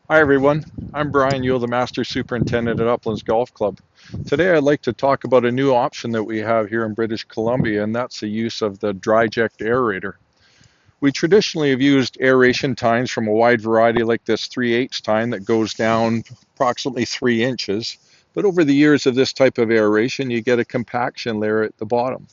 Hi everyone, I'm Brian Yule, the Master Superintendent at Uplands Golf Club. Today I'd like to talk about a new option that we have here in British Columbia, and that's the use of the Dryject Aerator. We traditionally have used aeration tines from a wide variety like this 3/8 tine that goes down approximately 3 inches, but over the years of this type of aeration you get a compaction layer at the bottom.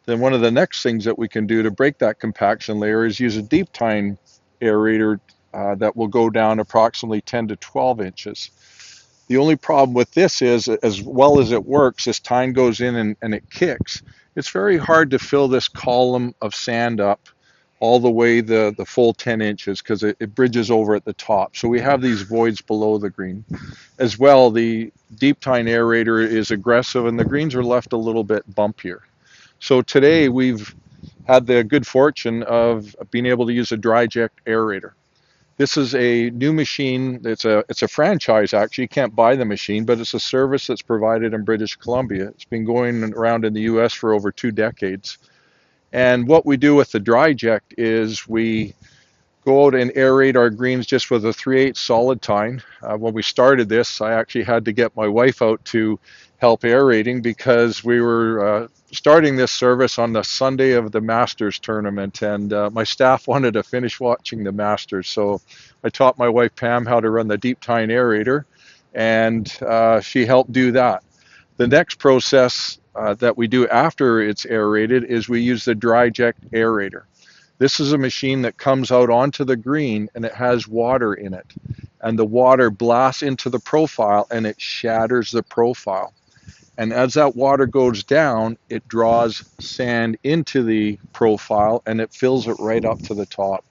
Then one of the next things that we can do to break that compaction layer is use a deep tine aerator that will go down approximately 10 to 12 inches. The only problem with this is, as well as it works, this tine goes in and it kicks. It's very hard to fill this column of sand up all the way the full 10 inches because it bridges over at the top. So we have these voids below the green. As well, the deep tine aerator is aggressive and the greens are left a little bit bumpier. So today we've had the good fortune of being able to use a Dryject aerator. This is a new machine. It's a franchise actually. You can't buy the machine, but it's a service that's provided in British Columbia. It's been going around in the US for over 2 decades. And what we do with the Dryject is we go out and aerate our greens just with a 3/8 solid tine. When we started this, I actually had to get my wife out to help aerating because we were starting this service on the Sunday of the Masters tournament, and my staff wanted to finish watching the Masters. So I taught my wife Pam how to run the deep tine aerator, and she helped do that. The next process that we do after it's aerated is we use the Dryject aerator. This is a machine that comes out onto the green and it has water in it. And the water blasts into the profile and it shatters the profile. And as that water goes down, it draws sand into the profile and it fills it right up to the top.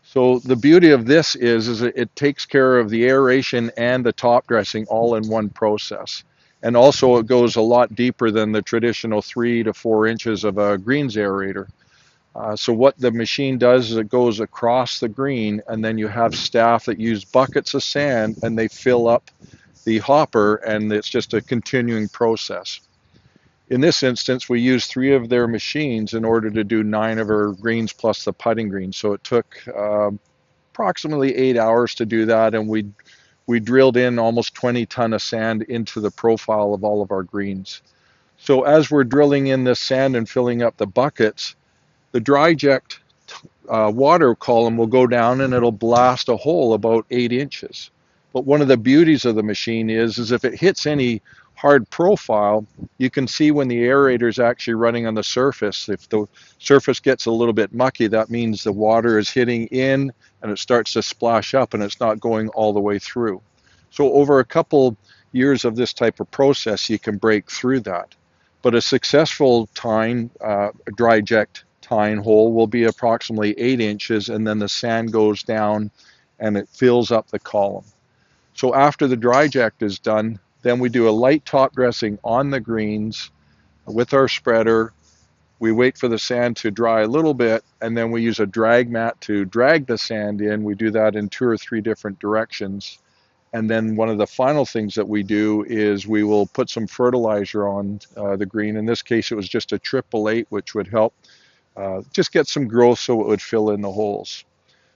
So the beauty of this is it takes care of the aeration and the top dressing all in one process. And also it goes a lot deeper than the traditional 3 to 4 inches of a greens aerator. So what the machine does is it goes across the green, and then you have staff that use buckets of sand and they fill up the hopper, and it's just a continuing process. In this instance, we used 3 of their machines in order to do 9 of our greens plus the putting green. So it took approximately 8 hours to do that, and we drilled in almost 20 ton of sand into the profile of all of our greens. So as we're drilling in this sand and filling up the buckets, the Dryject water column will go down and it'll blast a hole about 8 inches. But one of the beauties of the machine is if it hits any hard profile, you can see when the aerator is actually running on the surface. If the surface gets a little bit mucky, that means the water is hitting in and it starts to splash up and it's not going all the way through. So over a couple years of this type of process, you can break through that. But a successful Dryject tine hole will be approximately 8 inches, and then the sand goes down and it fills up the column. So after the Dryject is done, then we do a light top dressing on the greens with our spreader. We wait for the sand to dry a little bit, and then we use a drag mat to drag the sand in. We do that in 2 or 3 different directions. And then one of the final things that we do is we will put some fertilizer on the green. In this case, it was just a 888, which would help just get some growth so it would fill in the holes.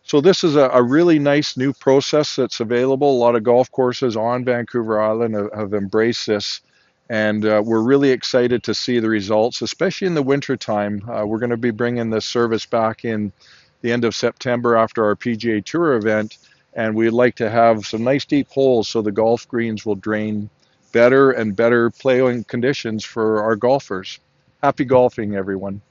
So this is a really nice new process that's available. A lot of golf courses on Vancouver Island have embraced this, and we're really excited to see the results, especially in the wintertime. We're going to be bringing this service back in the end of September after our PGA Tour event, and we'd like to have some nice deep holes so the golf greens will drain better and better playing conditions for our golfers. Happy golfing, everyone.